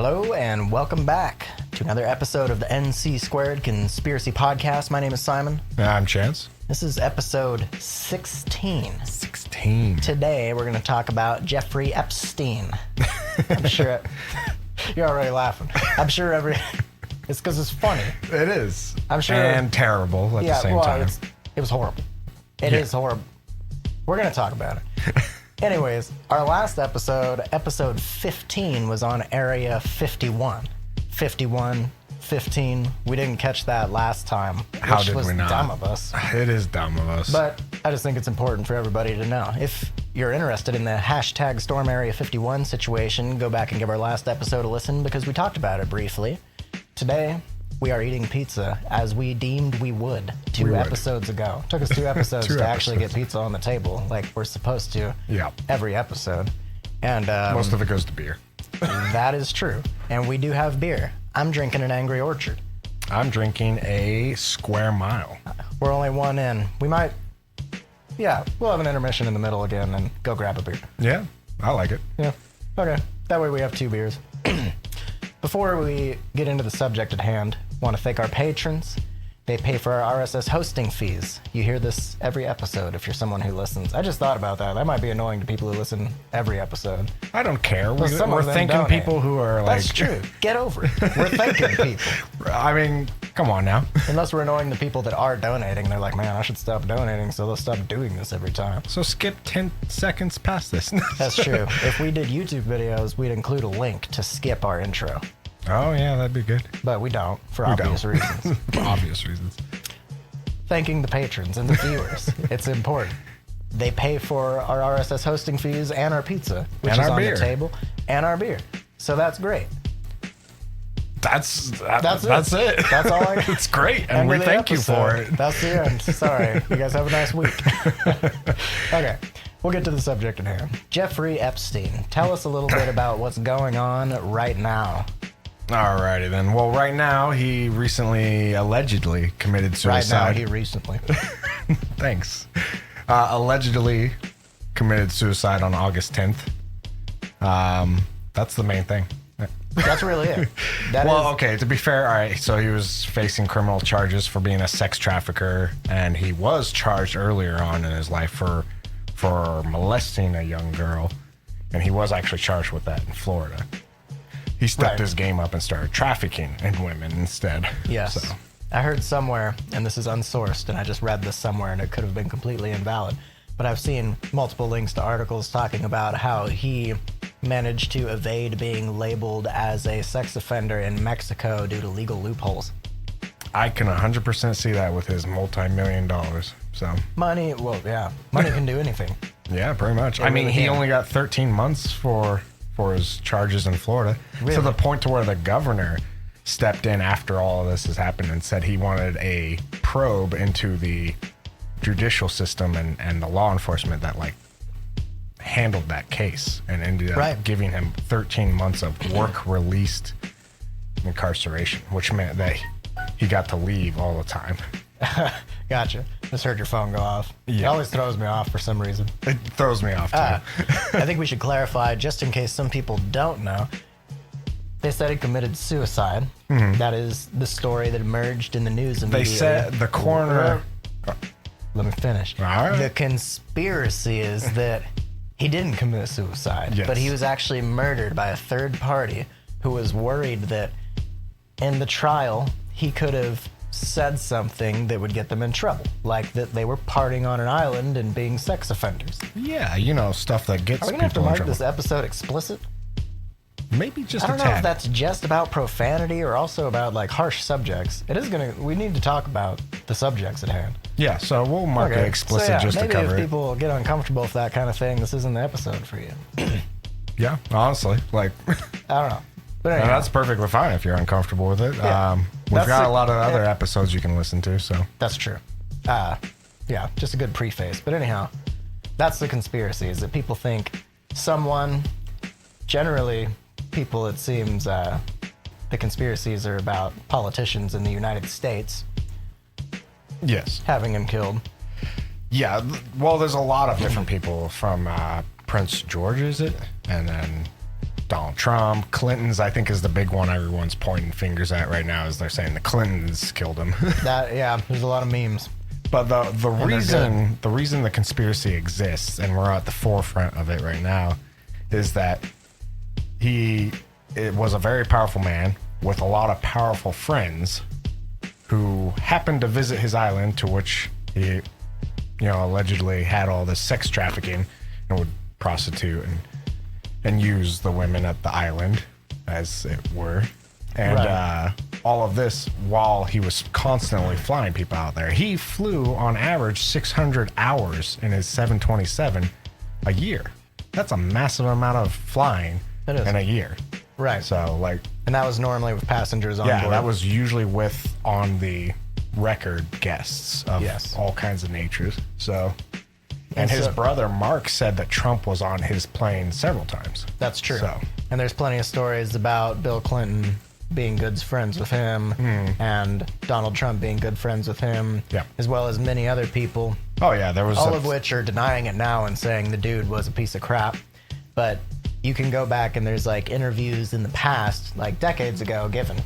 Hello and welcome back to another episode of the NC Squared Conspiracy Podcast. My name is Simon. I'm Chance. This is episode 16. 16. Today we're going to talk about Jeffrey Epstein. I'm sure you're already laughing. I'm sure it's because it's funny. It is. I'm sure. And terrible at the same time. It was horrible. It is horrible. We're going to talk about it. Anyways, our last episode 15, was on Area 51. 51, 15. We didn't catch that last time. How which did was we not? Dumb of us. It is dumb of us. But I just think it's important for everybody to know. If you're interested in the hashtag Storm Area 51 situation, go back and give our last episode a listen because we talked about it briefly. Today, we are eating pizza as we deemed we would two episodes ago. Took us 2 episodes to actually get pizza on the table like we're supposed to every episode. And most of it goes to beer. That is true. And we do have beer. I'm drinking an Angry Orchard. I'm drinking a Square Mile. We're only one in. We'll have an intermission in the middle again and go grab a beer. Yeah, I like it. Yeah. Okay. That way we have 2 beers. Before we get into the subject at hand, I want to thank our patrons. They pay for our RSS hosting fees. You hear this every episode if you're someone who listens. I just thought about that. That might be annoying to people who listen every episode. I don't care. Well, We're thanking people who are like... That's true. Get over it. We're thanking people. I mean, come on now. Unless we're annoying the people that are donating. They're like, man, I should stop donating, so they'll stop doing this every time. So skip 10 seconds past this. That's true. If we did YouTube videos, we'd include a link to skip our intro. Oh, yeah, that'd be good. But we don't, for obvious reasons. For obvious reasons. Thanking the patrons and the viewers. It's important. They pay for our RSS hosting fees and our pizza, which is on the table, and our beer. So that's great. That's it. That's all I... It's great, and we thank you for it. That's the end. Sorry. You guys have a nice week. Okay. We'll get to the subject at hand. Jeffrey Epstein. Tell us a little bit about what's going on right now. Alrighty then. Well, right now, he allegedly committed suicide. Right now, he recently. Thanks. Allegedly committed suicide on August 10th. That's the main thing. That's really it. Okay, to be fair, all right, so he was facing criminal charges for being a sex trafficker, and he was charged earlier on in his life for molesting a young girl, and he was actually charged with that in Florida. He stepped his game up and started trafficking in women instead. Yes. So. I heard somewhere, and this is unsourced, and I just read this somewhere, and it could have been completely invalid, but I've seen multiple links to articles talking about how he managed to evade being labeled as a sex offender in Mexico due to legal loopholes. I can 100% see that with his multi-million. So money can do anything. Yeah, pretty much. He only got 13 months for his charges in Florida, to the point to where the governor stepped in after all of this has happened and said he wanted a probe into the judicial system and the law enforcement that handled that case, and ended up giving him 13 months of work-released incarceration, which meant that he got to leave all the time. Gotcha. Just heard your phone go off. Yeah. It always throws me off for some reason. It throws me off, too. I think we should clarify, just in case some people don't know, they said he committed suicide. Mm-hmm. That is the story that emerged in the news immediately. They said the coroner... Let me finish. All right. The conspiracy is that he didn't commit suicide, but he was actually murdered by a third party who was worried that in the trial he could have said something that would get them in trouble, like that they were partying on an island and being sex offenders. Yeah, stuff that gets people in trouble. Are we going to have to mark this episode explicit? Maybe just a tad. I don't know if that's just about profanity or also about harsh subjects. We need to talk about the subjects at hand. Yeah, so we'll mark it explicit just to cover it. Maybe if people get uncomfortable with that kind of thing, this isn't the episode for you. Yeah, honestly, I don't know. But anyhow. That's perfectly fine if you're uncomfortable with it. Yeah. We've got a lot of other episodes you can listen to, so. That's true. Just a good preface. But anyhow, that's the conspiracy, is that people think generally people, it seems, the conspiracies are about politicians in the United States. Yes. Having him killed. Yeah, well, there's a lot of different people from Prince George, is it? And then Donald Trump, Clinton's, I think, is the big one everyone's pointing fingers at right now, is they're saying the Clintons killed him. There's a lot of memes. But the reason the conspiracy exists, and we're at the forefront of it right now, is that it was a very powerful man with a lot of powerful friends who happened to visit his island, to which he, allegedly had all this sex trafficking and would prostitute and use the women at the island, as it were. And all of this while he was constantly flying people out there. He flew on average 600 hours in his 727 a year. That's a massive amount of flying in a year. Right. So, and that was normally with passengers on board. Yeah, that was usually with on the record guests of all kinds of natures. So, and his brother Mark said that Trump was on his plane several times. That's true. And there's plenty of stories about Bill Clinton being good friends with him and Donald Trump being good friends with him, as well as many other people. Oh, yeah, there was all of which are denying it now and saying the dude was a piece of crap. But you can go back and there's interviews in the past, decades ago given,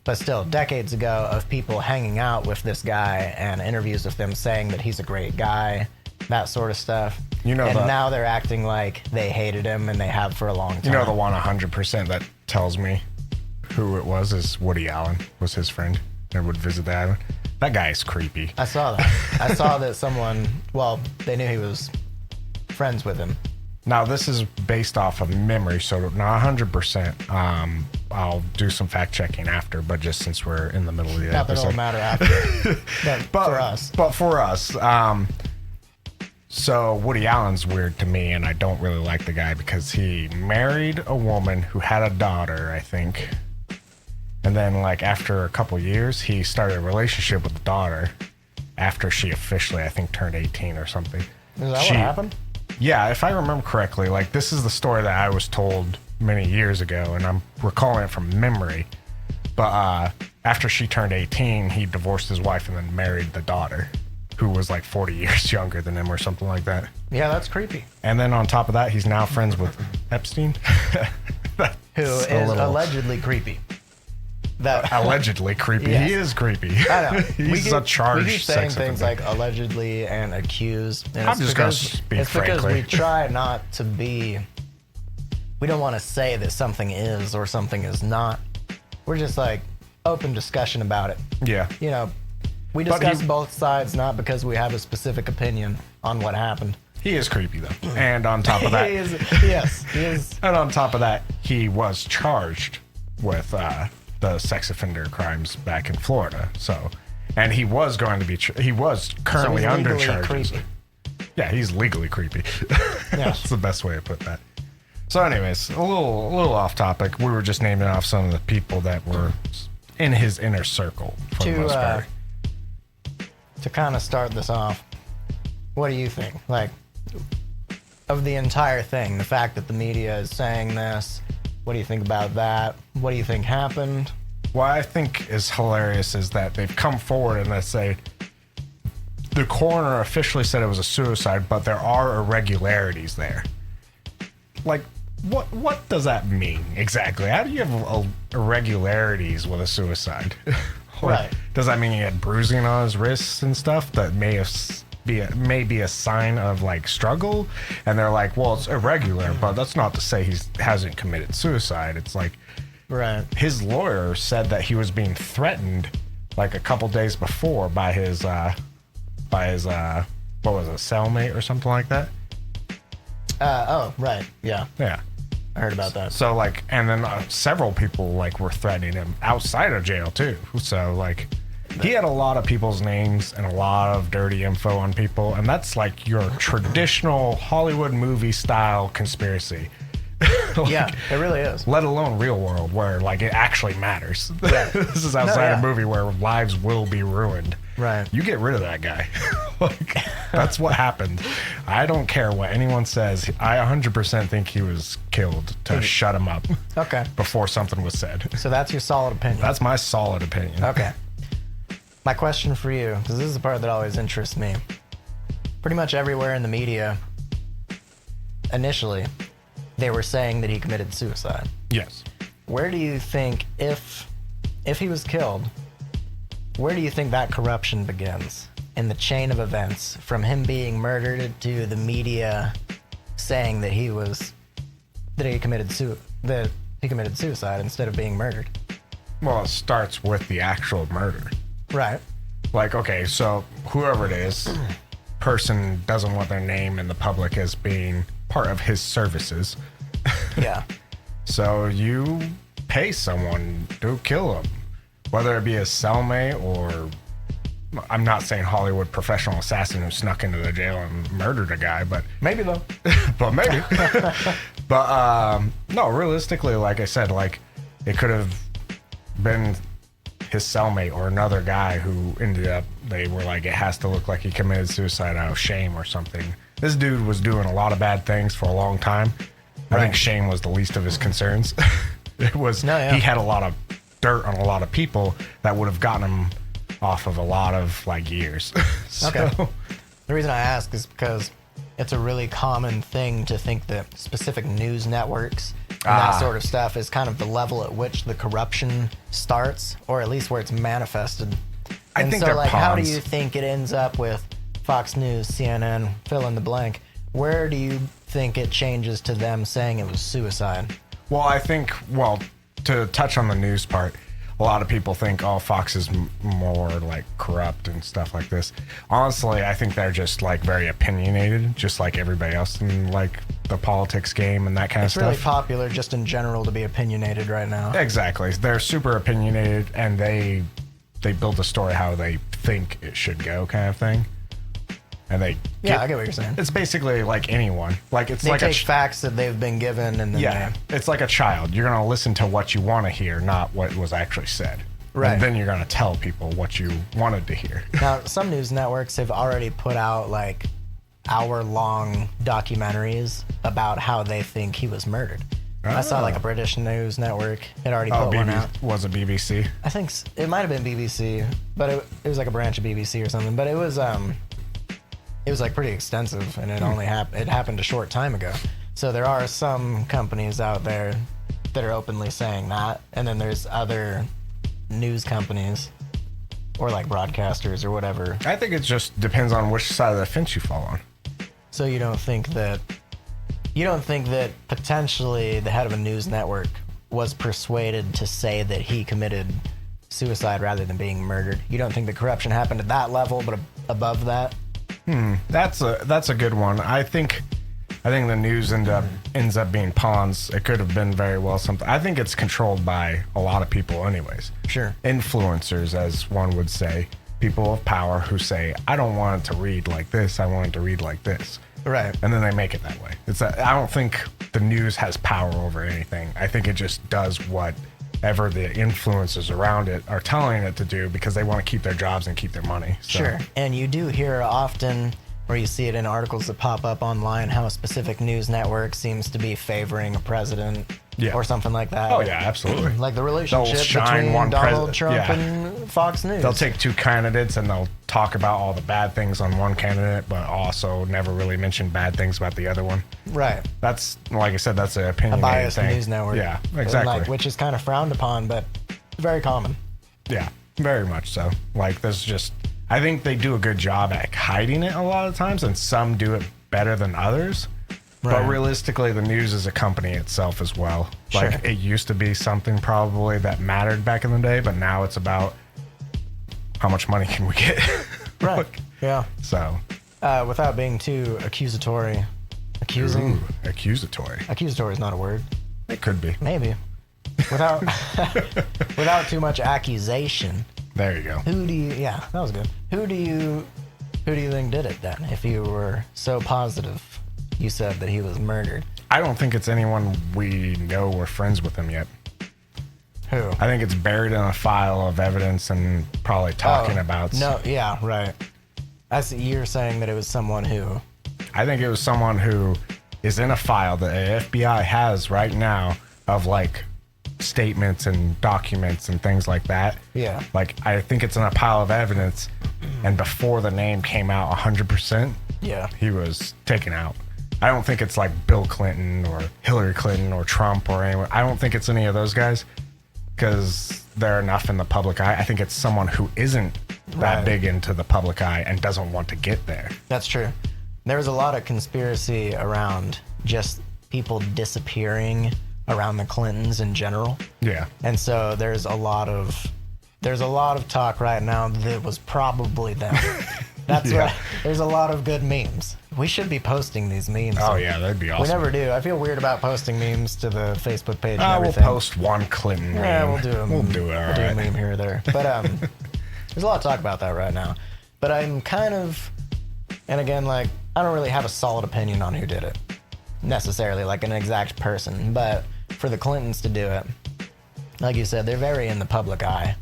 but still decades ago, of people hanging out with this guy and interviews with them saying that he's a great guy, that sort of stuff. Now they're acting like they hated him, and they have for a long time. The one 100% that tells me who it was is Woody Allen was his friend and would visit the island. That guy is creepy. I saw that. I saw that someone, they knew he was friends with him. Now, this is based off of memory, so not 100%. I'll do some fact checking after, but just since we're in the middle of the episode. Not that it'll matter after. But for us. So Woody Allen's weird to me, and I don't really like the guy because he married a woman who had a daughter, I think. And then, after a couple years, he started a relationship with the daughter after she officially, I think, turned 18 or something. Is that what happened? Yeah, if I remember correctly, this is the story that I was told many years ago, and I'm recalling it from memory. But after she turned 18, he divorced his wife and then married the daughter, who was 40 years younger than him or something like that. Yeah, that's creepy. And then on top of that, he's now friends with Epstein. Who is allegedly creepy. Allegedly creepy. Yes. He is creepy. I know. He's a charged we keep saying sex things offender. like allegedly and accused. And I'm just going to speak frankly. It's because we try not to be... We don't want to say that something is or something is not. We're just open discussion about it. Yeah. We discuss both sides, not because we have a specific opinion on what happened. He is creepy, though. And on top of that... he is. And on top of that, he was charged with... the sex offender crimes back in Florida. So, and he was going to be, he was currently under charges. Creepy. Yeah, he's legally creepy. That's the best way to put that. So anyways, a little off topic. We were just naming off some of the people that were in his inner circle for the most part. To kind of start this off, what do you think? Of the entire thing, the fact that the media is saying this, what do you think about that? What do you think happened? What I think is hilarious is that they've come forward and they say the coroner officially said it was a suicide, but there are irregularities there. What does that mean exactly? How do you have irregularities with a suicide? Right. Does that mean he had bruising on his wrists and stuff that may be a sign of struggle? And they're well, it's irregular, but that's not to say he hasn't committed suicide. It's right. His lawyer said that he was being threatened a couple days before by his what was it, cellmate or something like that. Oh, right. Yeah. I heard about that. So and then several people were threatening him outside of jail too. So he had a lot of people's names and a lot of dirty info on people, and that's your traditional Hollywood movie style conspiracy. Yeah, it really is. Let alone real world where it actually matters. Yeah. This is outside a movie where lives will be ruined. Right. You get rid of that guy. That's what happened. I don't care what anyone says. I 100% think he was killed to shut him up. Okay. Before something was said. So that's your solid opinion. That's my solid opinion. Okay. My question for you, because this is the part that always interests me. Pretty much everywhere in the media, initially, they were saying that he committed suicide. Yes. Where do you think, if he was killed, where do you think that corruption begins in the chain of events, from him being murdered to the media saying that he committed suicide instead of being murdered? Well, it starts with the actual murder. Right. Like, okay, so whoever it is, person doesn't want their name in the public as being part of his services. Yeah. So you pay someone to kill him, whether it be a cellmate or, I'm not saying Hollywood professional assassin who snuck into the jail and murdered a guy, but Maybe though. but maybe. But no, realistically, like I said, like it could have been his cellmate or another guy who ended up, they were like, it has to look like he committed suicide out of shame or something. This dude was doing a lot of bad things for a long time. I think shame was the least of his concerns. It was, he had a lot of dirt on a lot of people that would have gotten him off of a lot of like years. So, okay. The reason I ask is because it's a really common thing to think that specific news networks and that sort of stuff is kind of the level at which the corruption starts, or at least where it's manifested. I and think so, they're like, pawns. how do you think it ends up with Fox News, CNN, fill in the blank? Where do you think it changes to them saying it was suicide? Well, I think, to touch on the news part, a lot of people think, oh, Fox is more like corrupt and stuff like this. Honestly, I think they're just like very opinionated, just like everybody else in like the politics game and that kind of stuff. It's really popular just in general to be opinionated right now. Exactly. They're super opinionated, and they build the story how they think it should go, kind of thing. And I get what you're saying. It's basically like anyone. Like it's they like take facts that they've been given, and then it's like a child. You're gonna listen to what you want to hear, not what was actually said. Right. And then you're gonna tell people what you wanted to hear. Now, some news networks have already put out like hour-long documentaries about how they think he was murdered. I saw like a British news network had already put one out. Was it BBC? I think it might have been BBC, but it was like a branch of BBC or something. But it was like pretty extensive, and it only happened a short time ago. So there are some companies out there that are openly saying that, and then there's other news companies or like broadcasters or whatever. I think it just depends on which side of the fence you fall on. So you don't think that potentially the head of a news network was persuaded to say that he committed suicide rather than being murdered? You don't think the corruption happened at that level, but above that? That's a good one. I think the news ends up being pawns. It could have been very well something. I think it's controlled by a lot of people anyways. Sure. Influencers, as one would say. People of power who say, I don't want it to read like this, I want it to read like this. Right. And then they make it that way. I don't think the news has power over anything. I think it just does whatever the influencers around it are telling it to do because they want to keep their jobs and keep their money. So. Sure. And you do hear often, or you see it in articles that pop up online, how a specific news network seems to be favoring a president or something like that. Oh, yeah, absolutely. Like the relationship between Donald Trump and Fox News. They'll take two candidates and they'll talk about all the bad things on one candidate, but also never really mention bad things about the other one. Right. That's, like I said, that's an opinionated a biased thing. news network. Yeah, exactly. Which is kind of frowned upon, but very common. Yeah, very much so. Like, there's just, I think they do a good job at hiding it a lot of times, and some do it better than others. Right. But realistically, the news is a company itself as well. Like, sure. It used to be something probably that mattered back in the day, but now it's about how much money can we get. Right. Yeah. So. Without being too accusatory. Accusing? Ooh, accusatory. Accusatory is not a word. It could be. Maybe. Without too much accusation. There you go. Yeah, that was good. Who do you think did it then? If you were so positive, you said that he was murdered. I don't think it's anyone we know or friends with him yet. Who? I think it's buried in a file of evidence and probably talking about. No, yeah, right. You're saying that it was someone who. I think it was someone who is in a file that the FBI has right now of like statements and documents and things like that. Yeah. Like, I think it's in a pile of evidence, and before the name came out 100%, yeah, he was taken out. I don't think it's like Bill Clinton or Hillary Clinton or Trump or anyone. I don't think it's any of those guys because they're enough in the public eye. I think it's someone who isn't that big into the public eye and doesn't want to get there. That's true. There was a lot of conspiracy around just people disappearing around the Clintons in general. Yeah. And so there's a lot of talk right now that it was probably them. That's right. There's a lot of good memes. We should be posting these memes. Oh yeah, that'd be awesome. We never do. I feel weird about posting memes to the Facebook page and We'll everything. post one Clinton meme. Yeah, we'll do a We'll do it. All do right. a meme here or there. But there's a lot of talk about that right now. But I'm kind of, and again, like I don't really have a solid opinion on who did it necessarily, like an exact person. But for the Clintons to do it, like you said, they're very in the public eye.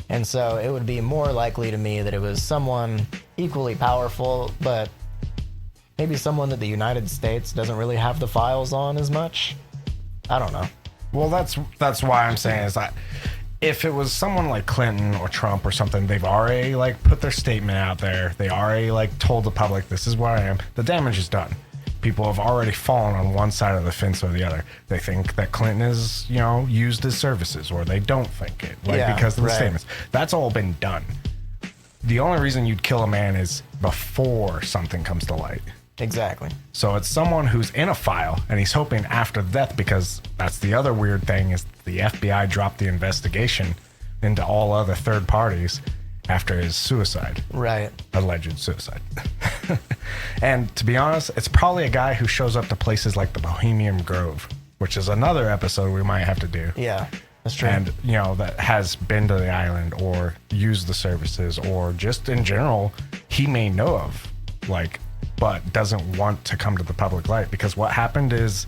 And so it would be more likely to me that it was someone equally powerful, but maybe someone that the United States doesn't really have the files on as much. I don't know. Well, that's why I'm saying is that if it was someone like Clinton or Trump or something, they've already like put their statement out there. They already like told the public, this is where I am. The damage is done. People have already fallen on one side of the fence or the other. They think that Clinton is, used his services, or they don't think it, because of the statements. That's all been done. The only reason you'd kill a man is before something comes to light. Exactly. So it's someone who's in a file, and he's hoping after death, because that's the other weird thing is the FBI dropped the investigation into all other third parties after his suicide. Right. Alleged suicide. And to be honest, it's probably a guy who shows up to places like the Bohemian Grove, which is another episode we might have to do. Yeah, that's true. And, that has been to the island or used the services, or just in general, he may know of, but doesn't want to come to the public light. Because what happened is,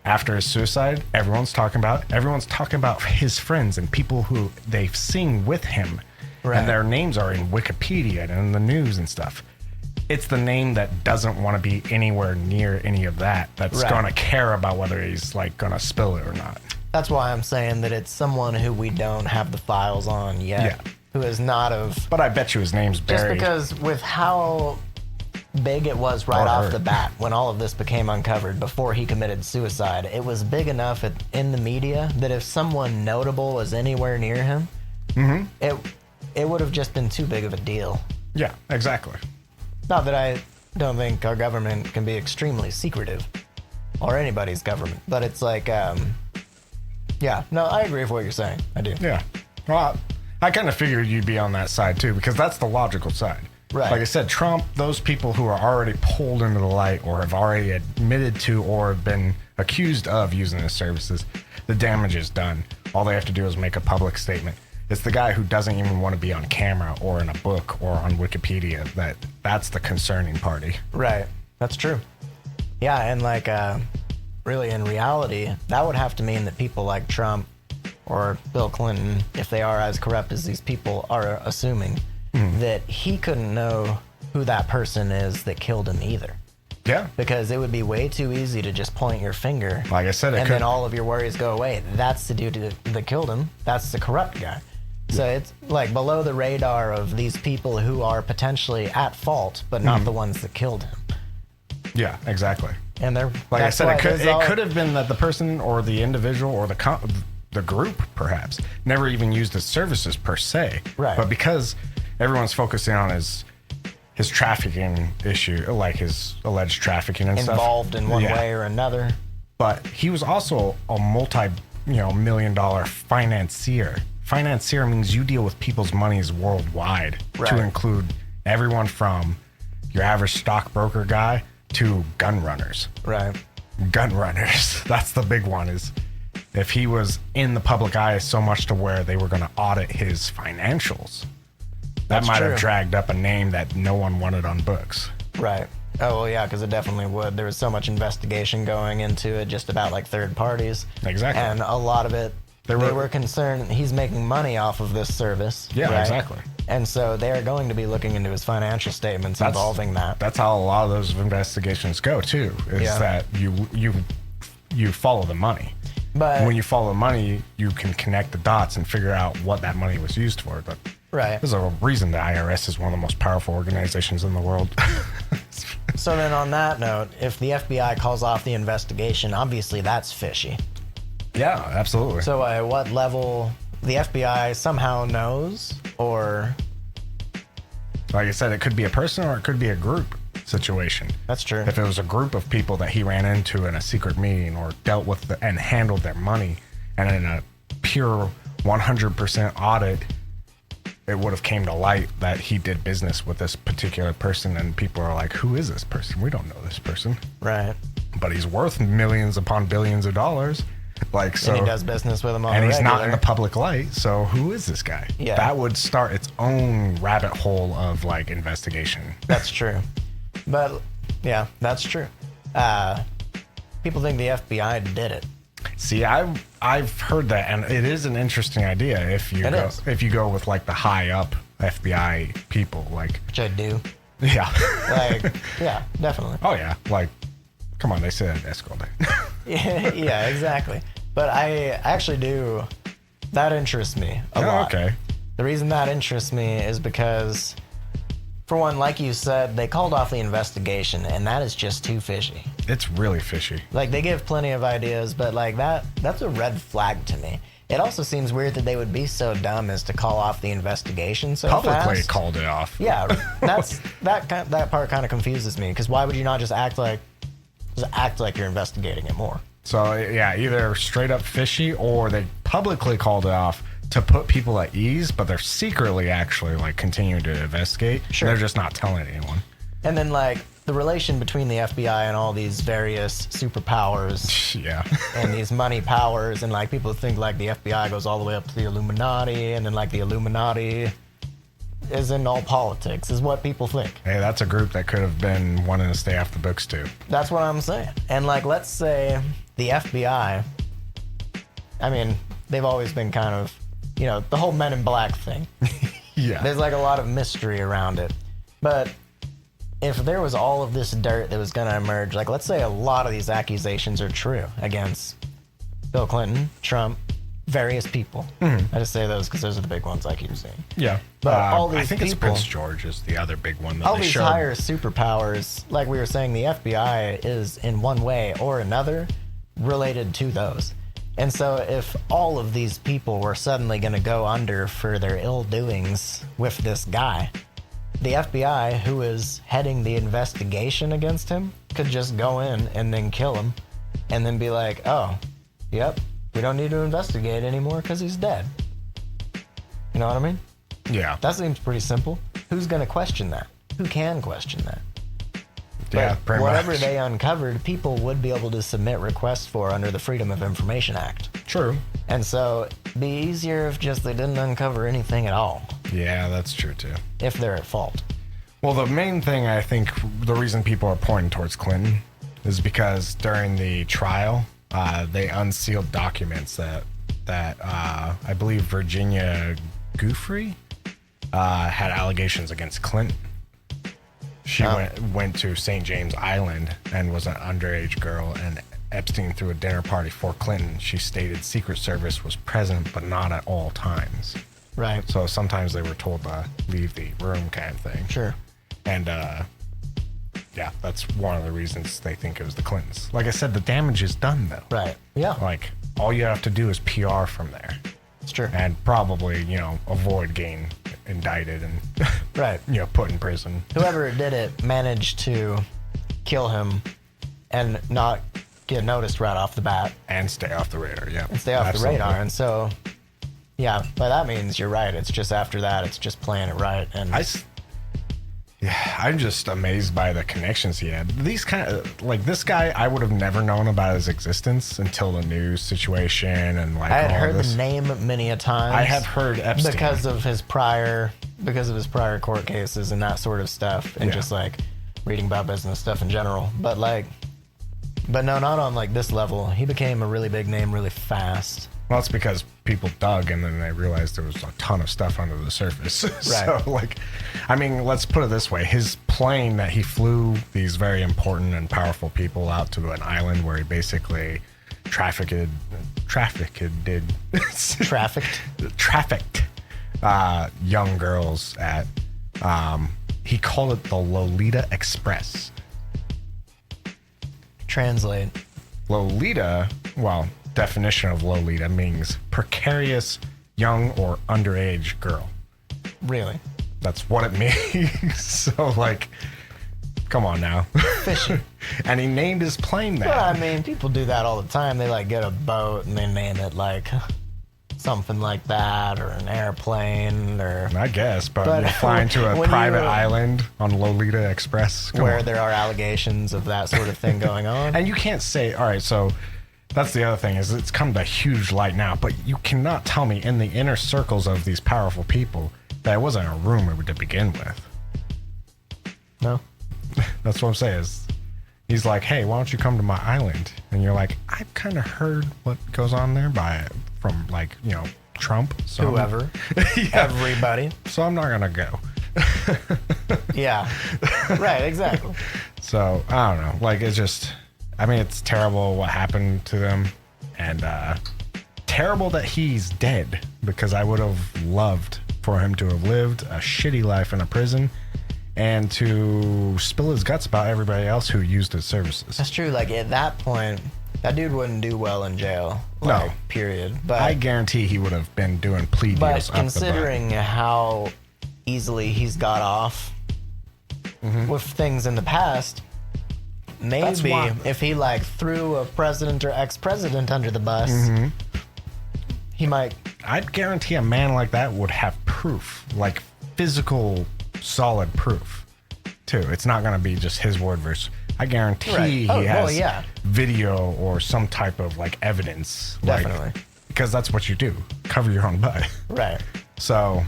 after his suicide, everyone's talking about his friends and people who they've seen with him. Right. And their names are in Wikipedia and in the news and stuff. It's the name that doesn't want to be anywhere near any of that. That's going to care about whether he's going to spill it or not. That's why I'm saying that it's someone who we don't have the files on yet. Yeah. Who is not of. But I bet you his name's buried. Just because with how big it was right off the bat when all of this became uncovered before he committed suicide, it was big enough in the media that if someone notable was anywhere near him, it would have just been too big of a deal. Yeah, exactly. Not that I don't think our government can be extremely secretive, or anybody's government, but it's like, I agree with what you're saying. I do. Yeah. Well, I kind of figured you'd be on that side too, because that's the logical side. Right. Like I said, Trump, those people who are already pulled into the light or have already admitted to or been accused of using his services, the damage is done. All they have to do is make a public statement. It's the guy who doesn't even want to be on camera or in a book or on Wikipedia that's the concerning party. Right. That's true. Yeah, and really in reality, that would have to mean that people like Trump or Bill Clinton, if they are as corrupt as these people are assuming, that he couldn't know who that person is that killed him either. Yeah. Because it would be way too easy to just point your finger. Like I said, then all of your worries go away. That's the dude that killed him. That's the corrupt guy. So it's below the radar of these people who are potentially at fault, but not the ones that killed him. Yeah, exactly. And they're like I said, it could have been that the person or the individual or the group perhaps never even used his services per se. Right. But because everyone's focusing on his trafficking issue, like his alleged trafficking and involved stuff. in one way or another. But he was also a multi-million-dollar financier. Financier means you deal with people's monies worldwide, to include everyone from your average stockbroker guy to gun runners. Right. Gun runners. That's the big one, is if he was in the public eye so much to where they were going to audit his financials, that might have dragged up a name that no one wanted on books. Right. Oh, well, yeah, because it definitely would. There was so much investigation going into it just about third parties. Exactly. And a lot of it, they were concerned he's making money off of this service. Yeah, exactly. And so they are going to be looking into his financial statements involving that. That's how a lot of those investigations go too, is that you follow the money. But when you follow the money, you can connect the dots and figure out what that money was used for. But there's a reason the IRS is one of the most powerful organizations in the world. So then on that note, if the FBI calls off the investigation, obviously that's fishy. Yeah, absolutely. So at what level the FBI somehow knows, or... Like I said, it could be a person or it could be a group situation. That's true. If it was a group of people that he ran into in a secret meeting or dealt with and handled their money, and in a pure 100% audit, it would have came to light that he did business with this particular person, and people are like, who is this person? We don't know this person. Right. But he's worth millions upon billions of dollars. Like, so, and he does business with him on and the he's regular. not in the public light, so who is this guy? Yeah. That would start its own rabbit hole of like investigation. That's true. But yeah, that's true. People think the FBI did it. See, I've heard that, and it is an interesting idea if you go with like the high up FBI people, like, Which I do. Yeah. Like, yeah, definitely. Oh yeah, like, come on, they say that desk all day. Yeah, exactly. But I actually do. That interests me a lot. Okay. The reason that interests me is because, for one, like you said, they called off the investigation, and that is just too fishy. It's really fishy. Like, they give plenty of ideas, but like that's a red flag to me. It also seems weird that they would be so dumb as to call off the investigation so Publicly fast. called it off. Yeah, that part kind of confuses me, because why would you not just act like you're investigating it more? So yeah, either straight up fishy, or they publicly called it off to put people at ease, but they're secretly actually like continuing to investigate. Sure. They're just not telling anyone. And then like the relation between the FBI and all these various superpowers Yeah. and these money powers, and like people think like the FBI goes all the way up to the Illuminati, and then like the Illuminati is in all politics, is what people think. Hey, that's a group that could have been wanting to stay off the books too. That's what I'm saying. And like, let's say the FBI, I mean, they've always been kind of, you know, the whole Men in Black thing. Yeah. There's like a lot of mystery around it. But if there was all of this dirt that was going to emerge, like let's say a lot of these accusations are true against Bill Clinton, Trump, various people. I just say those because those are the big ones I keep saying. Yeah. But all these I think it's people, Prince George is the other big one that all they these showed. higher superpowers, like we were saying, the FBI is in one way or another related to those. And so if all of these people were suddenly going to go under for their ill doings with this guy, the FBI, who is heading the investigation against him, could just go in and then kill him and then be like, oh, yep, we don't need to investigate anymore because he's dead. You know what I mean? Yeah. That seems pretty simple. Who's going to question that? Who can question that? Yeah, But pretty whatever much. they uncovered, people would be able to submit requests for under the Freedom of Information Act. True. And so it'd be easier if just they didn't uncover anything at all, Yeah, that's true too. if they're at fault. Well, the main thing I think the reason people are pointing towards Clinton is because during the trial, they unsealed documents that I believe Virginia Giuffre had allegations against Clinton. She went to St. James Island and was an underage girl, and Epstein threw a dinner party for Clinton. She stated Secret Service was present, but not at all times. Right. So sometimes they were told to leave the room, kind of thing. Sure. And yeah, that's one of the reasons they think it was the Clintons. Like I said, the damage is done though. Right. Yeah. Like all you have to do is PR from there, It's true. and probably avoid getting indicted and Right. put in prison. Whoever did it managed to kill him and not get noticed right off the bat And stay off the radar. Yeah. and stay off Absolutely. the radar. And so, yeah, by that means you're right. It's just after that, it's just playing it right. And I'm just amazed by the connections he had. These kind of like this guy, I would have never known about his existence until the news situation and like I had all heard this. the name many a time. I have heard Epstein because of his prior court cases and that sort of stuff, and Yeah. just like reading about business stuff in general. But no, not on like this level. He became a really big name really fast. Well, it's because people dug and then they realized there was a ton of stuff under the surface. Right. So, let's put it this way. His plane that he flew these very important and powerful people out to an island where he basically trafficked young girls at, he called it the Lolita Express. Translate. Lolita, well, definition of Lolita means precarious, young, or underage girl. Really? That's what it means. So, like, come on now. Fishy. And he named his plane that. Well, I mean, people do that all the time. They, like, get a boat and they name it, like, something like that, or an airplane, or... I guess, but you're flying to a private island on Lolita Express. Where there are allegations of that sort of thing going on. And you can't say, all right, so that's the other thing, is it's come to huge light now, but you cannot tell me in the inner circles of these powerful people that it wasn't a rumor to begin with. No. That's what I'm saying. Is he's like, hey, why don't you come to my island? And you're like, I've kind of heard what goes on there from like, you know, Trump. So whoever. Yeah. Everybody. So I'm not going to go. Yeah. Right, exactly. So, I don't know. Like, it's just, I mean, it's terrible what happened to them. And terrible that he's dead, because I would have loved for him to have lived a shitty life in a prison and to spill his guts about everybody else who used his services. That's true. Like, at that point, that dude wouldn't do well in jail. Like, no. Period. But I guarantee he would have been doing plea deals. But considering how easily he's got off with things in the past, maybe if he, like, threw a president or ex-president under the bus, he might... I'd guarantee a man like that would have proof, like physical, solid proof, too. It's not going to be just his word versus... I guarantee he has video or some type of, like, evidence. Definitely. Like, because that's what you do. Cover your own butt. Right. So,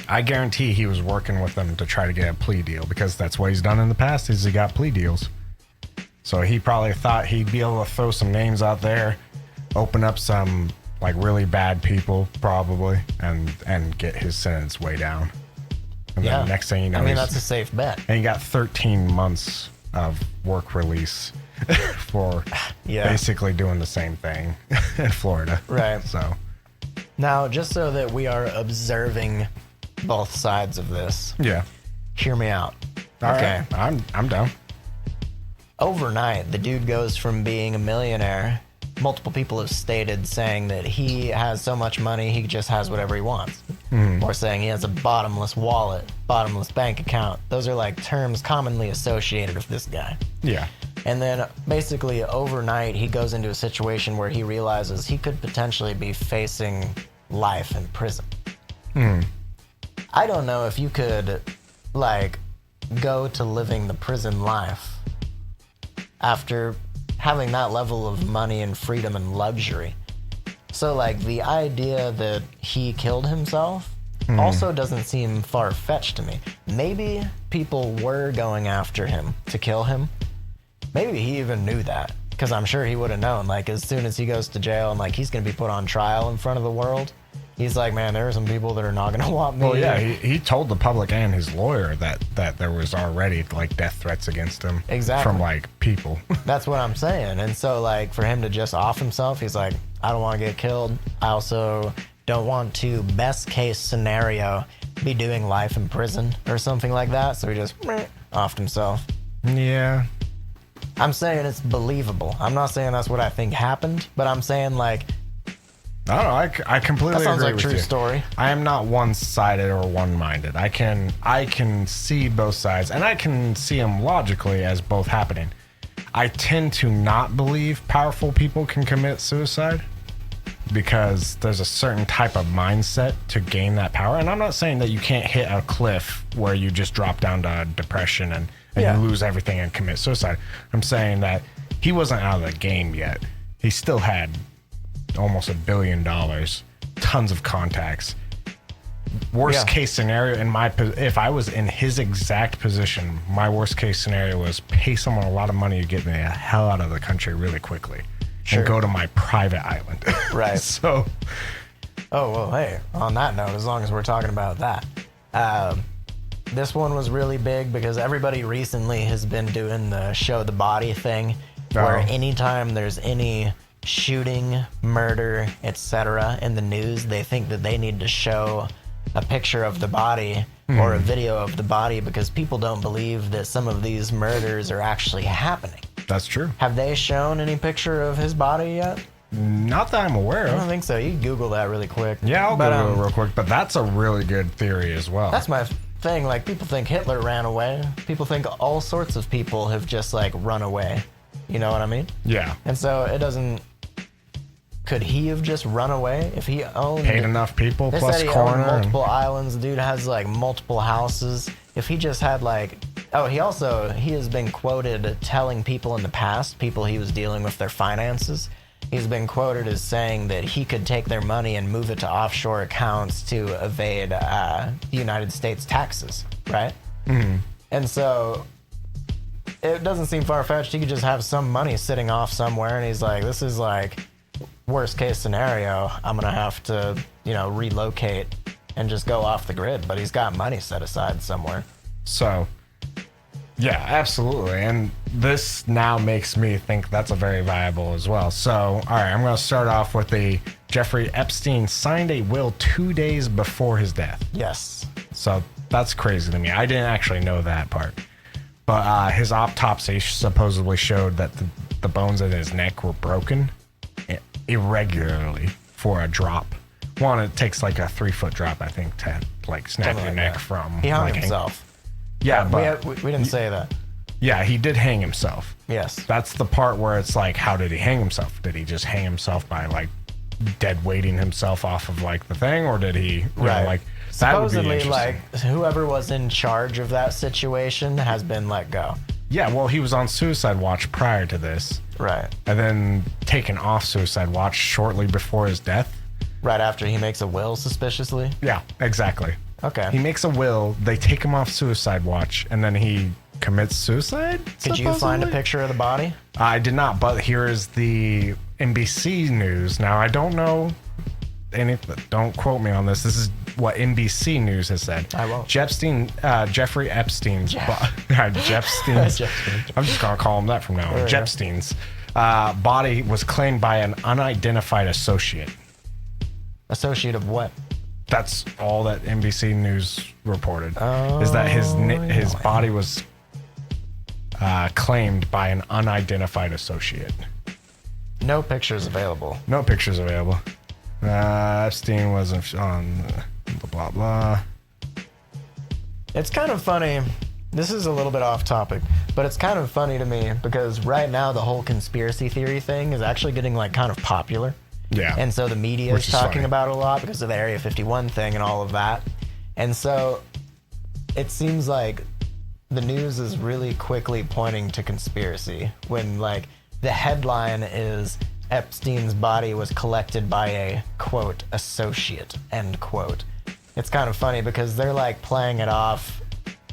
I guarantee he was working with them to try to get a plea deal, because that's what he's done in the past, is he got plea deals. So, he probably thought he'd be able to throw some names out there, open up some... like really bad people, probably, and get his sentence way down. And then next thing you know, I mean, that's a safe bet. And he got 13 months of work release for basically doing the same thing in Florida. Right. So now, just so that we are observing both sides of this, hear me out. Okay, right. I'm down. Overnight, the dude goes from being a millionaire. Multiple people have stated saying that he has so much money, he just has whatever he wants. Or saying he has a bottomless wallet, bottomless bank account. Those are like terms commonly associated with this guy. Yeah. And then basically overnight, he goes into a situation where he realizes he could potentially be facing life in prison. I don't know if you could, like, go to living the prison life after having that level of money and freedom and luxury. So, like, the idea that he killed himself also doesn't seem far-fetched to me. Maybe people were going after him to kill him. Maybe he even knew that, because I'm sure he would have known. Like, as soon as he goes to jail and, like, he's going to be put on trial in front of the world, he's like, man, there are some people that are not going to want me. Well, yeah, he told the public and his lawyer that there was already, like, death threats against him. Exactly. From, like, people. That's what I'm saying. And so, like, for him to just off himself, he's like, I don't want to get killed. I also don't want to, best case scenario, be doing life in prison or something like that. So he just offed himself. Yeah. I'm saying it's believable. I'm not saying that's what I think happened, but I'm saying, like, I don't know. I completely agree with you. That sounds like a true story. I am not one-sided or one-minded. I can see both sides, and I can see them logically as both happening. I tend to not believe powerful people can commit suicide, because there's a certain type of mindset to gain that power. And I'm not saying that you can't hit a cliff where you just drop down to depression and you lose everything and commit suicide. I'm saying that he wasn't out of the game yet. He still had almost $1 billion, tons of contacts. Worst case scenario, if I was in his exact position, my worst case scenario was pay someone a lot of money to get me the hell out of the country really quickly. And go to my private island. Right. So. Oh, well, hey, on that note, as long as we're talking about that, this one was really big because everybody recently has been doing the show the body thing, where anytime there's any shooting, murder, etc. in the news, they think that they need to show a picture of the body or a video of the body, because people don't believe that some of these murders are actually happening. That's true. Have they shown any picture of his body yet? Not that I'm aware of. I don't think so. You can Google that really quick. Yeah, I'll Google it real quick. But that's a really good theory as well. That's my thing. Like, people think Hitler ran away. People think all sorts of people have just, like, run away. You know what I mean? Yeah. And so it doesn't... Could he have just run away if he owned... Paid enough people they plus said he corner. owned multiple islands. The dude has, like, multiple houses. If he just had, like... Oh, he has been quoted telling people in the past, people he was dealing with their finances, he's been quoted as saying that he could take their money and move it to offshore accounts to evade the United States taxes, right? Mm-hmm. And so it doesn't seem far-fetched. He could just have some money sitting off somewhere, and he's like, this is like worst case scenario. I'm going to have to, relocate and just go off the grid. But he's got money set aside somewhere. So... yeah, absolutely. And this now makes me think that's a very viable as well. So, all right, I'm going to start off with Jeffrey Epstein signed a will 2 days before his death. Yes. So that's crazy to me. I didn't actually know that part. But his autopsy supposedly showed that the bones in his neck were broken irregularly for a drop. One, it takes like a 3-foot drop, I think, to like snap your neck from. He hung himself. Yeah, but we didn't say that. Yeah, he did hang himself. Yes. That's the part where it's like, how did he hang himself? Did he just hang himself by like dead weighting himself off of like the thing, or did he like supposedly like whoever was in charge of that situation has been let go? Yeah, well, he was on suicide watch prior to this. Right. And then taken off suicide watch shortly before his death. Right after he makes a will, suspiciously? Yeah, exactly. Okay. He makes a will, they take him off suicide watch, and then he commits suicide? Did you find a picture of the body? I did not, but here is the NBC news. Now, I don't know anything. Don't quote me on this. This is what NBC News has said. I won't. Jeffrey Epstein's... Jeffstein's... I'm just going to call him that from now on. Jeffstein's body was claimed by an unidentified associate. Associate of what? That's all that NBC News reported. Is that his body was claimed by an unidentified associate. No pictures available. No pictures available. Epstein wasn't on blah, blah, blah. It's kind of funny. This is a little bit off topic, but it's kind of funny to me because right now the whole conspiracy theory thing is actually getting like kind of popular. Yeah. And so the media is talking about it a lot because of the Area 51 thing and all of that. And so it seems like the news is really quickly pointing to conspiracy when like the headline is Epstein's body was collected by a, quote, associate, end quote. It's kind of funny because they're like playing it off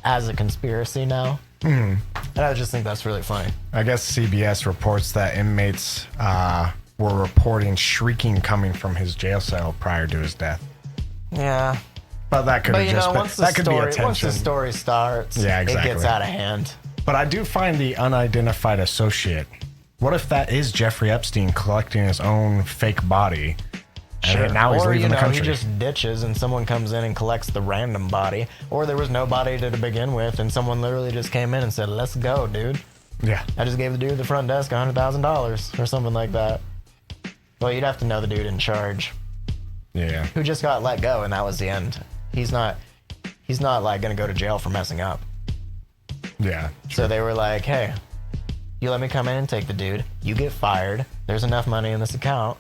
as a conspiracy now. Mm-hmm. And I just think that's really funny. I guess CBS reports that inmates were reporting shrieking coming from his jail cell prior to his death. Yeah. But that could have just been, that could be attention. Once the story starts, yeah, exactly. It gets out of hand. But I do find the unidentified associate. What if that is Jeffrey Epstein collecting his own fake body? Sure. And now he's leaving the country. He just ditches and someone comes in and collects the random body. Or there was no body to begin with and someone literally just came in and said, let's go, dude. Yeah. I just gave the dude at the front desk $100,000 or something like that. Well, you'd have to know the dude in charge. Yeah. Who just got let go and that was the end. He's not like going to go to jail for messing up. Yeah. True. So they were like, hey, you let me come in and take the dude. You get fired. There's enough money in this account.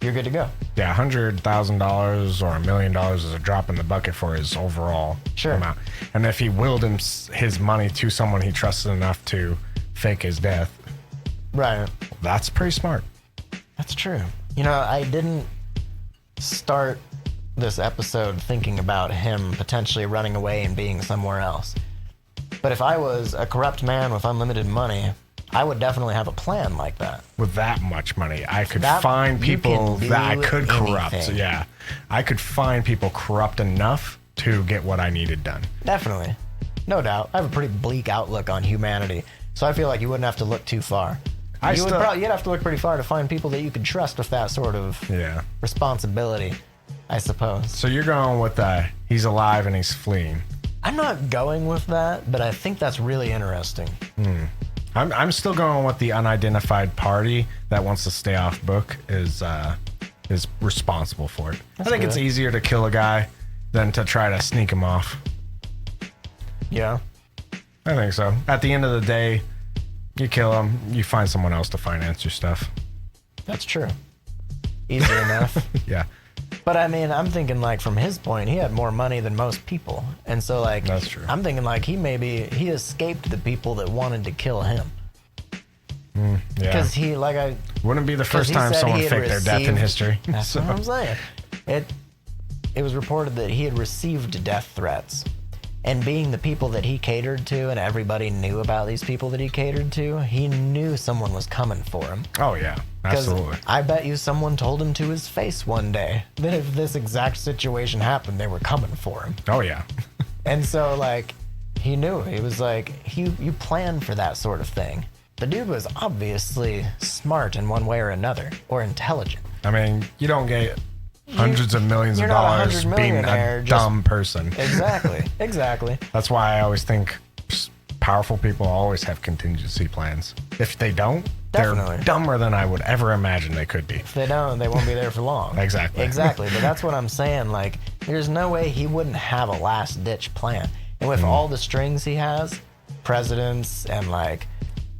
You're good to go. Yeah, $100,000 or $1 million is a drop in the bucket for his overall amount. And if he willed his money to someone he trusted enough to fake his death, right? That's pretty smart. That's true. You know, I didn't start this episode thinking about him potentially running away and being somewhere else. But if I was a corrupt man with unlimited money, I would definitely have a plan like that. With that much money, I could find people that I could corrupt. Yeah. I could find people corrupt enough to get what I needed done. Definitely. No doubt. I have a pretty bleak outlook on humanity, so I feel like you wouldn't have to look too far. You'd have to look pretty far to find people that you could trust with that sort of responsibility, I suppose. So you're going with he's alive and he's fleeing. I'm not going with that, but I think that's really interesting. I'm still going with the unidentified party that wants to stay off book is responsible for it. I think it's easier to kill a guy than to try to sneak him off. Yeah. I think so. At the end of the day, you kill him, you find someone else to finance your stuff. That's true. Easy enough. Yeah. But I mean, I'm thinking like from his point, he had more money than most people. And so like, that's true. I'm thinking like he escaped the people that wanted to kill him. Yeah. Because he, like wouldn't be the first time someone faked their death in history. That's what I'm saying. It was reported that he had received death threats. And being the people that he catered to, and everybody knew about these people that he catered to, he knew someone was coming for him. Oh, yeah. Absolutely. I bet you someone told him to his face one day that if this exact situation happened, they were coming for him. Oh, yeah. And so, like, he knew. He was like, you plan for that sort of thing. The dude was obviously smart in one way or another, or intelligent. I mean, you don't get hundreds of millions of dollars being a dumb person. Exactly. That's why I always think powerful people always have contingency plans. If they don't, they're dumber than I would ever imagine they could be. If they don't, they won't be there for long. Exactly. But that's what I'm saying. Like, there's no way he wouldn't have a last-ditch plan. And with all the strings he has, presidents and, like,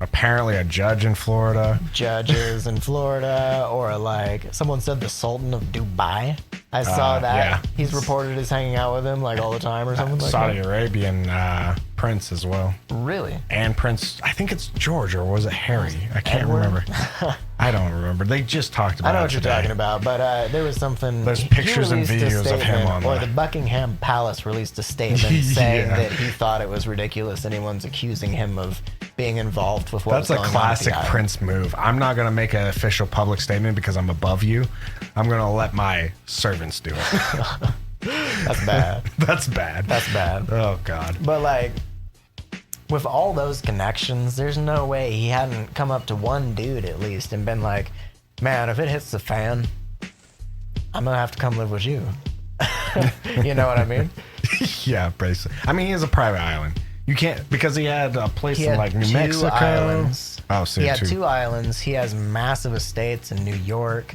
apparently a judge in Florida. Judges in Florida, or like someone said the Sultan of Dubai. I saw that. Yeah. He's reported as hanging out with him like all the time or something like Saudi that. Arabian prince as well. Really? And Prince, I think it's George, or was it Harry? I can't remember. I don't remember. They just talked about it. I know what you're talking about, but there was something. There's pictures and videos of him on the Buckingham Palace released a statement saying that he thought it was ridiculous anyone's accusing him of being involved with what's going on. That's a classic Prince move. I'm not going to make an official public statement because I'm above you. I'm going to let my servants do it. That's bad. That's bad. Oh, God. But, like, with all those connections, there's no way he hadn't come up to one dude at least and been like, man, if it hits the fan, I'm going to have to come live with you. You know what I mean? Yeah, basically. I mean, he has a private island. You can't, because he had a place in like New Mexico. Islands. Oh, so he had two islands. He has massive estates in New York,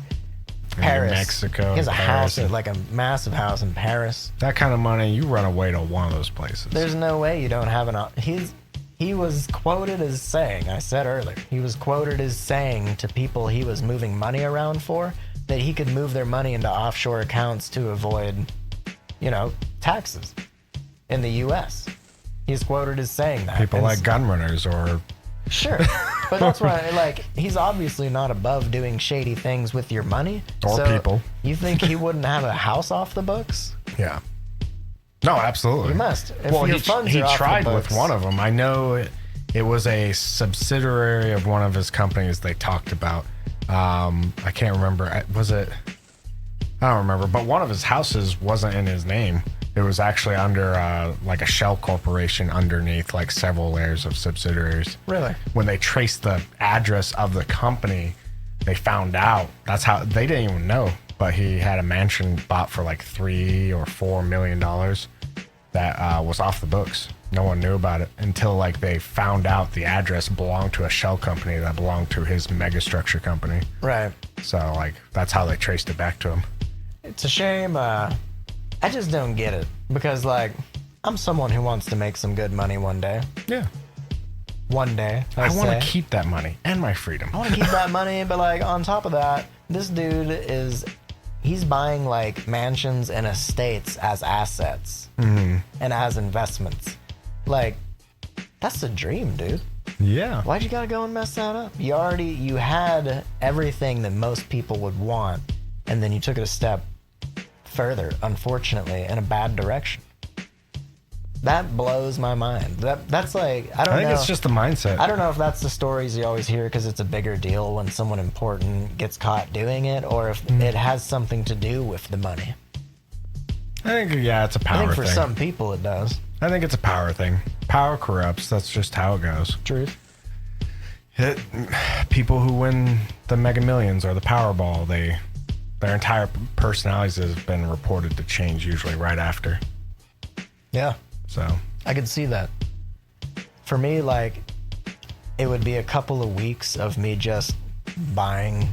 Paris. New Mexico. He has a house, like a massive house in Paris. That kind of money, you run away to one of those places. There's no way you don't have he was quoted as saying, I said earlier, he was quoted as saying to people he was moving money around for that he could move their money into offshore accounts to avoid, taxes in the U.S. He's quoted as saying that. People like gun runners or... Sure. But that's why, like, he's obviously not above doing shady things with your money. Or people. You think he wouldn't have a house off the books? Yeah. No, absolutely. You must. Well, he tried with one of them. I know it was a subsidiary of one of his companies they talked about. I can't remember. Was it? I don't remember. But one of his houses wasn't in his name. It was actually under like a shell corporation underneath like several layers of subsidiaries. Really? When they traced the address of the company, they found out. That's how they didn't even know. But he had a mansion bought for like $3 or $4 million that was off the books. No one knew about it until like they found out the address belonged to a shell company that belonged to his megastructure company. Right. So like that's how they traced it back to him. It's a shame. I just don't get it because like I'm someone who wants to make some good money one day. Yeah. One day. I want to keep that money and my freedom. I want to keep that money, but like on top of that, this dude he's buying like mansions and estates as assets and as investments. Like, that's a dream, dude. Yeah. Why'd you gotta go and mess that up? You had everything that most people would want, and then you took it a step further, unfortunately, in a bad direction. That blows my mind. That's like, I think it's just the mindset. I don't know if that's the stories you always hear because it's a bigger deal when someone important gets caught doing it, or if it has something to do with the money. I think, it's a power thing. I think for some people it does. I think it's a power thing. Power corrupts. That's just how it goes. Truth. People who win the Mega Millions or the Powerball, their entire personalities have been reported to change usually right after. Yeah. So I could see that. For me, like, it would be a couple of weeks of me just buying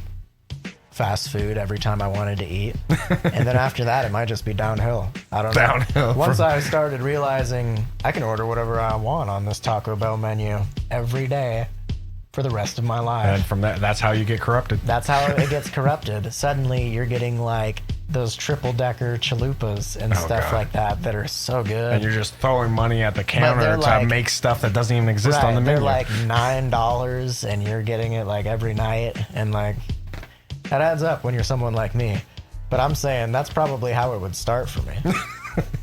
fast food every time I wanted to eat. And then after that, it might just be downhill. I don't know. Downhill. Once I started realizing I can order whatever I want on this Taco Bell menu every day for the rest of my life. And from that's how you get corrupted. That's how it gets corrupted. Suddenly, you're getting like those triple-decker chalupas and stuff like that are so good. And you're just throwing money at the counter to make stuff that doesn't even exist on the menu. They're like $9, and you're getting it like every night, and like that adds up when you're someone like me. But I'm saying that's probably how it would start for me.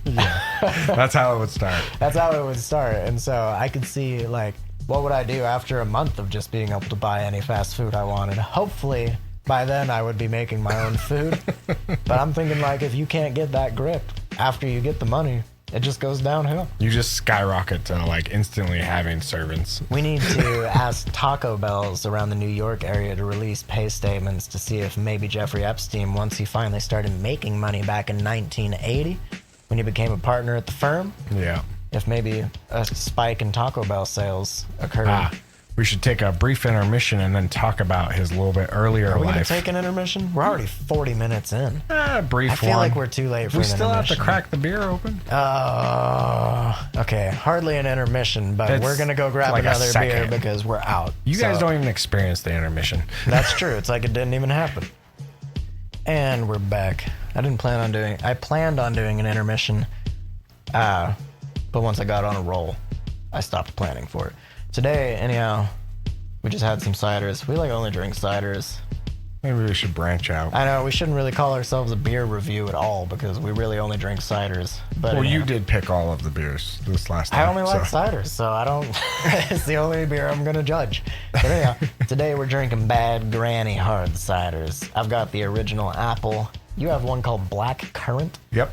Yeah, that's how it would start. That's how it would start. And so I could see like, what would I do after a month of just being able to buy any fast food I wanted? Hopefully by then I would be making my own food. But I'm thinking like, if you can't get that grip after you get the money, it just goes downhill. You just skyrocket to like instantly having servants. We need to ask Taco Bells around the New York area to release pay statements to see if maybe Jeffrey Epstein, once he finally started making money back in 1980, when he became a partner at the firm, if maybe a spike in Taco Bell sales occurred. We should take a brief intermission and then talk about his little bit earlier life. Are we going to take an intermission? We're already 40 minutes in. Brief one. I feel like we're too late for an intermission. We still have to crack the beer open. Okay. Hardly an intermission, but we're going to go grab another beer because we're out. You guys don't even experience the intermission. That's true. It's like it didn't even happen. And we're back. I planned on doing an intermission, but once I got on a roll, I stopped planning for it. Today, anyhow, we just had some ciders. We like only drink ciders. Maybe we should branch out. I know, we shouldn't really call ourselves a beer review at all because we really only drink ciders. But well, you did pick all of the beers this last time. I only like ciders, so I don't... It's the only beer I'm going to judge. But anyhow, today we're drinking Bad Granny hard ciders. I've got the original apple. You have one called Black Currant? Yep.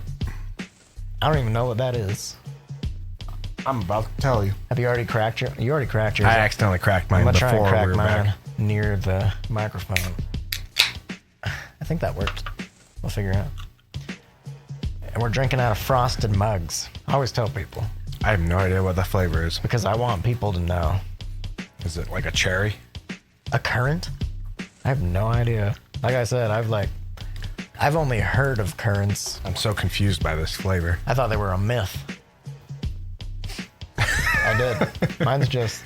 I don't even know what that is. I'm about to tell you. Have you already cracked yours? You already cracked yours. I accidentally cracked mine before we were back. I'm going to try and crack mine near the microphone. I think that worked. We'll figure it out. And we're drinking out of frosted mugs. I always tell people. I have no idea what the flavor is. Because I want people to know. Is it like a cherry? A currant? I have no idea. Like I said, I've only heard of currants. I'm so confused by this flavor. I thought they were a myth. I did. Mine's just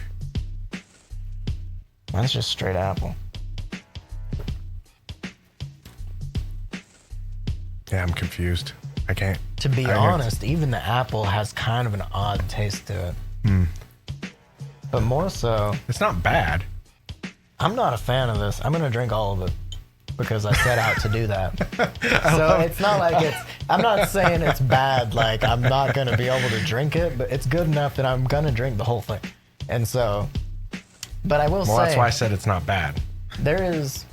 straight apple. Yeah, I'm confused. I can't. To be honest, even the apple has kind of an odd taste to it. But more so... It's not bad. I'm not a fan of this. I'm going to drink all of it because I set out to do that. So it's not like I'm not saying it's bad, like I'm not going to be able to drink it, but it's good enough that I'm going to drink the whole thing. And so, but I will say... Well, that's why I said it's not bad. There is,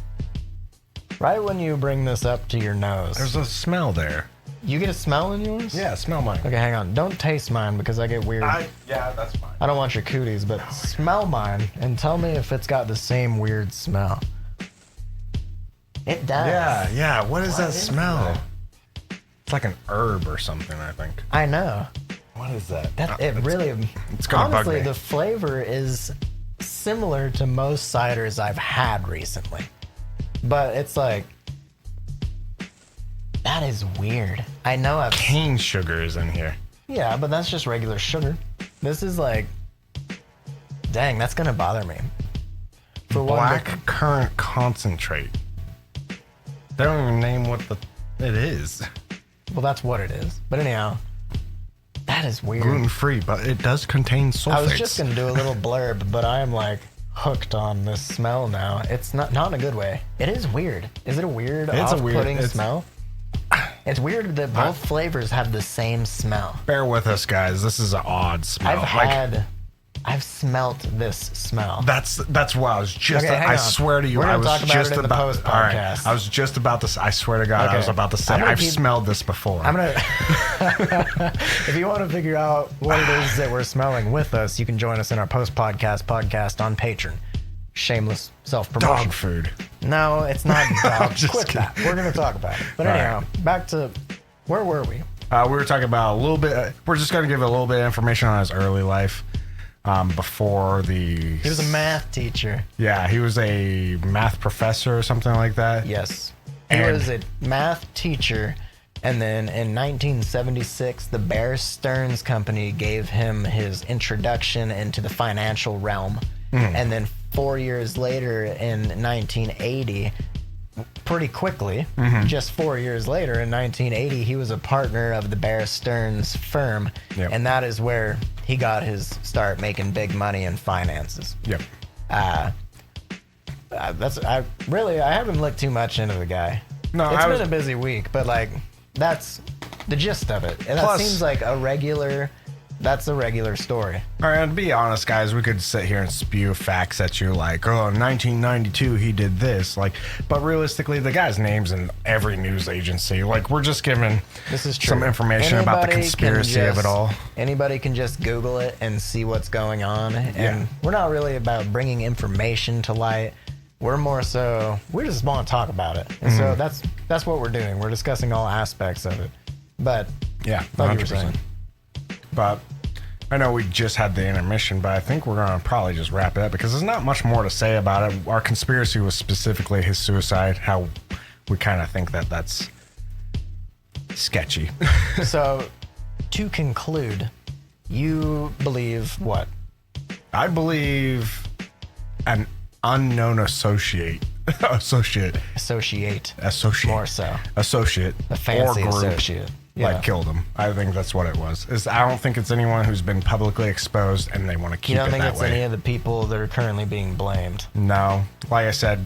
right when you bring this up to your nose... There's a smell there. You get a smell in yours? Yeah, smell mine. Okay, hang on. Don't taste mine because I get weird. Yeah, that's fine. I don't want your cooties, but smell mine and tell me if it's got the same weird smell. It does. Yeah. What is that smell? It's like an herb or something, I think. I know. What is that? It's gonna bug me. Honestly, the flavor is similar to most ciders I've had recently. But it's like... That is weird. I know cane sugar is in here. Yeah, but that's just regular sugar. This is like... Dang, that's gonna bother me. Black currant concentrate. They don't even name what it is. Well, that's what it is. But anyhow, that is weird. Gluten-free, but it does contain sulfates. I was just gonna do a little blurb, but I am like hooked on this smell now. It's not in a good way. It is weird. Is it a weird, off-putting smell? It's weird that both flavors have the same smell. Bear with us, guys. This is an odd smell. I've smelt this smell. That's what I was just. Okay, I swear to you, I was just about. All right, I was just about to. I swear to God, I was about to say I've smelled this before. I'm gonna. If you want to figure out what it is that we're smelling with us, you can join us in our podcast on Patreon. Shameless self-promotion. Dog food. No, it's not dog. Quit that. We're going to talk about it. But anyhow, back to, where were we? We were talking about a little bit, we're just going to give a little bit of information on his early life. before the... He was a math teacher. Yeah, he was a math professor or something like that. Yes. He was a math teacher, and then in 1976, the Bear Stearns Company gave him his introduction into the financial realm. And then 4 years later, in 1980, pretty quickly, just 4 years later, in 1980, he was a partner of the Bear Stearns firm, and that is where he got his start making big money in finances. Yep. I haven't looked too much into the guy. No, it's been a busy week, but like that's the gist of it. And that seems like that's a regular story. All right, and to be honest, guys, we could sit here and spew facts at you like, oh, in 1992 he did this, like, but realistically, the guy's name's in every news agency. Like, we're just giving some information about the conspiracy of it all. Anybody can just Google it and see what's going on, and we're not really about bringing information to light. We're more so, we just want to talk about it, and so that's what we're doing. We're discussing all aspects of it. But yeah, like 100%. you were saying. But I know we just had the intermission, but I think we're going to probably just wrap it up because there's not much more to say about it. Our conspiracy was specifically his suicide, how we kind of think that that's sketchy. So, to conclude, you believe what? I believe an unknown associate. More so. Associate. A fancy or group, associate. Yeah. Like killed him. I think that's what it was. I don't think it's anyone who's been publicly exposed and they want to keep it that way. You don't think it's any of the people that are currently being blamed? No. Like I said,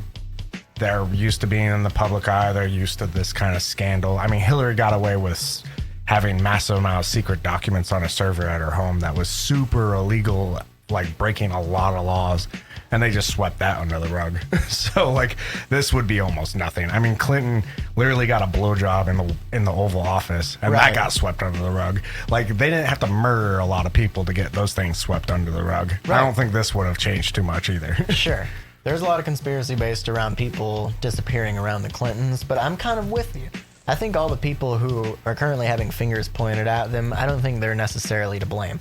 they're used to being in the public eye. They're used to this kind of scandal. I mean, Hillary got away with having massive amount of secret documents on a server at her home that was super illegal, like breaking a lot of laws. And they just swept that under the rug. So, like, this would be almost nothing. I mean, Clinton literally got a blowjob in the Oval Office, and that got swept under the rug. Like, they didn't have to murder a lot of people to get those things swept under the rug. Right. I don't think this would have changed too much either. Sure. There's a lot of conspiracy based around people disappearing around the Clintons, but I'm kind of with you. I think all the people who are currently having fingers pointed at them, I don't think they're necessarily to blame.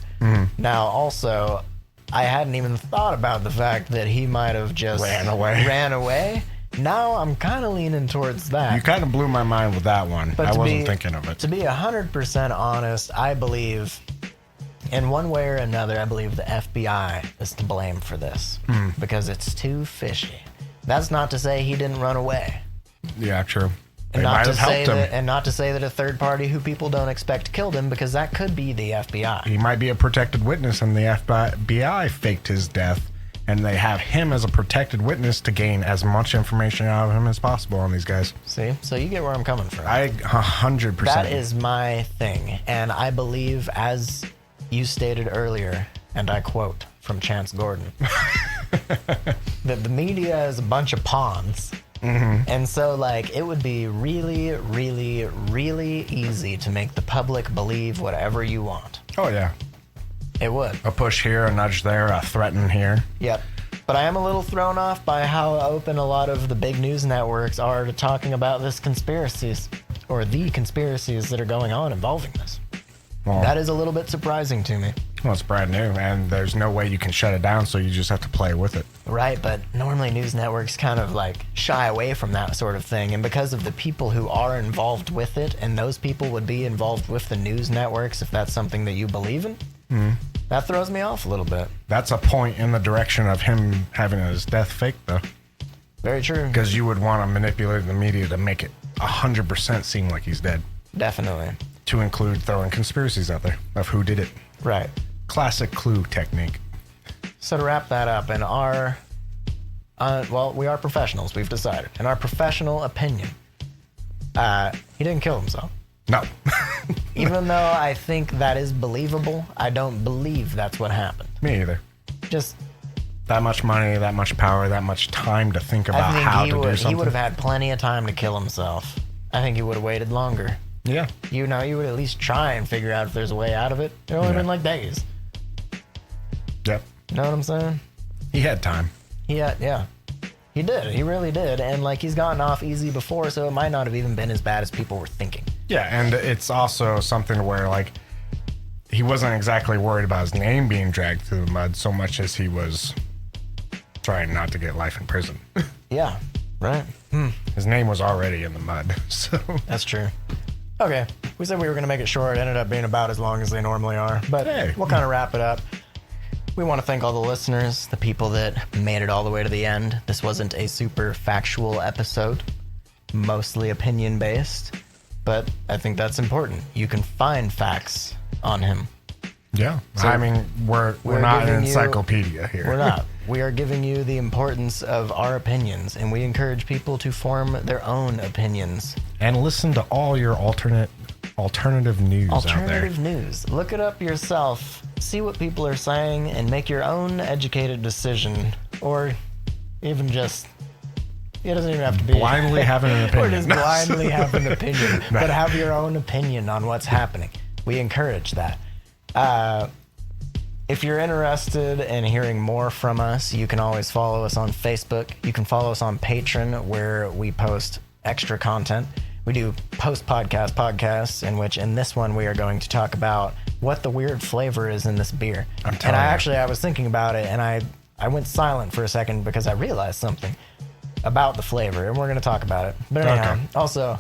Now, also, I hadn't even thought about the fact that he might have just ran away. Now I'm kind of leaning towards that. You kind of blew my mind with that one. But I wasn't thinking of it. To be 100% honest, I believe, in one way or another, I believe the FBI is to blame for this because it's too fishy. That's not to say he didn't run away. Yeah, true. And not to say that a third party who people don't expect killed him, because that could be the FBI. He might be a protected witness, and the FBI faked his death, and they have him as a protected witness to gain as much information out of him as possible on these guys. See? So you get where I'm coming from. I 100%. That is my thing, and I believe, as you stated earlier, and I quote from Chance Gordon, that the media is a bunch of pawns. And so, like, it would be really, really, really easy to make the public believe whatever you want. Oh, yeah. It would. A push here, a nudge there, a threaten here. Yep. But I am a little thrown off by how open a lot of the big news networks are to talking about this conspiracies, or the conspiracies that are going on involving this. Well, that is a little bit surprising to me. Well, it's brand new, and there's no way you can shut it down, so you just have to play with it. Right, but normally news networks kind of like shy away from that sort of thing, and because of the people who are involved with it, and those people would be involved with the news networks if that's something that you believe in, that throws me off a little bit. That's a point in the direction of him having his death faked, though. Very true. Because you would want to manipulate the media to make it 100% seem like he's dead. Definitely. To include throwing conspiracies out there of who did it. Right. Classic clue technique. So to wrap that up, in our, we are professionals, we've decided. In our professional opinion, he didn't kill himself. No. Even though I think that is believable, I don't believe that's what happened. Me either. Just that much money, that much power, that much time to think about how to do something. He would have had plenty of time to kill himself. I think he would have waited longer. Yeah. You would at least try and figure out if there's a way out of it. It would have been like days. Yep. You know what I'm saying? He had time. Yeah. He did. He really did. And like, he's gotten off easy before, so it might not have even been as bad as people were thinking. Yeah, and it's also something where, like, he wasn't exactly worried about his name being dragged through the mud so much as he was trying not to get life in prison. Yeah, right. His name was already in the mud, so. That's true. Okay, we said we were going to make it short. It ended up being about as long as they normally are, but hey, we'll kind of wrap it up. We want to thank all the listeners, the people that made it all the way to the end. This wasn't a super factual episode, mostly opinion-based, but I think that's important. You can find facts on him. Yeah. So I mean, we're not an encyclopedia here. We're not. We are giving you the importance of our opinions, and we encourage people to form their own opinions. And listen to all your alternative news out there. Alternative news. Look it up yourself. See what people are saying and make your own educated decision. Or even just, it doesn't even have to be. Blindly having an opinion. Or just blindly have an opinion. No. But have your own opinion on what's happening. We encourage that. If you're interested in hearing more from us, you can always follow us on Facebook. You can follow us on Patreon, where we post extra content. We do post-podcast podcasts, in this one we are going to talk about what the weird flavor is in this beer. I was thinking about it, and I went silent for a second because I realized something about the flavor, and we're going to talk about it. But anyhow, also,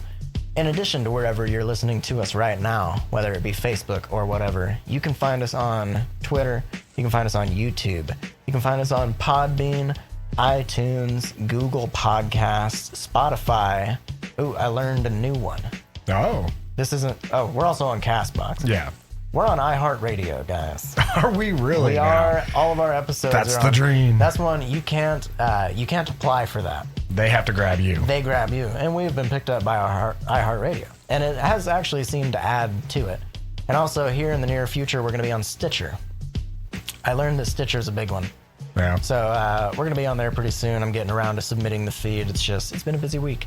in addition to wherever you're listening to us right now, whether it be Facebook or whatever, you can find us on Twitter, you can find us on YouTube, you can find us on Podbean, iTunes, Google Podcasts, Spotify. Ooh, I learned a new one. Oh. We're also on CastBox. Yeah. We're on iHeartRadio, guys. Are we really? We are. All of our episodes That's are the on. dream. That's one you can't apply for that. They have to grab you. They grab you. And we've been picked up by iHeartRadio. And it has actually seemed to add to it. And also here in the near future, we're going to be on Stitcher. I learned that Stitcher's a big one. Yeah. So we're going to be on there pretty soon. I'm getting around to submitting the feed. It's been a busy week.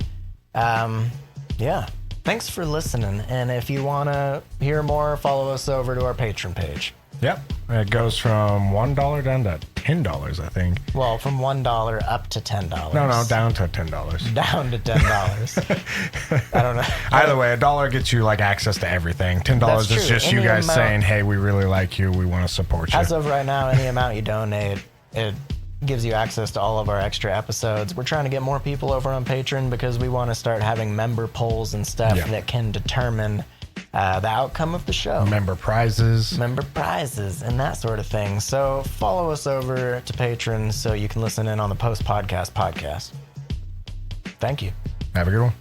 Yeah. Thanks for listening. And if you want to hear more, follow us over to our Patreon page. Yep. It goes from $1 down to $10, I think. Well, from $1 up to $10. No, down to $10. Down to $10. I don't know. Either way, $1 gets you like access to everything. $10 is just you guys saying, hey, we really like you. We want to support you. As of right now, any amount you donate, it gives you access to all of our extra episodes. We're trying to get more people over on Patreon because we want to start having member polls and stuff that can determine the outcome of the show. Member prizes and that sort of thing. So follow us over to Patreon so you can listen in on the post-podcast podcast. Thank you. Have a good one.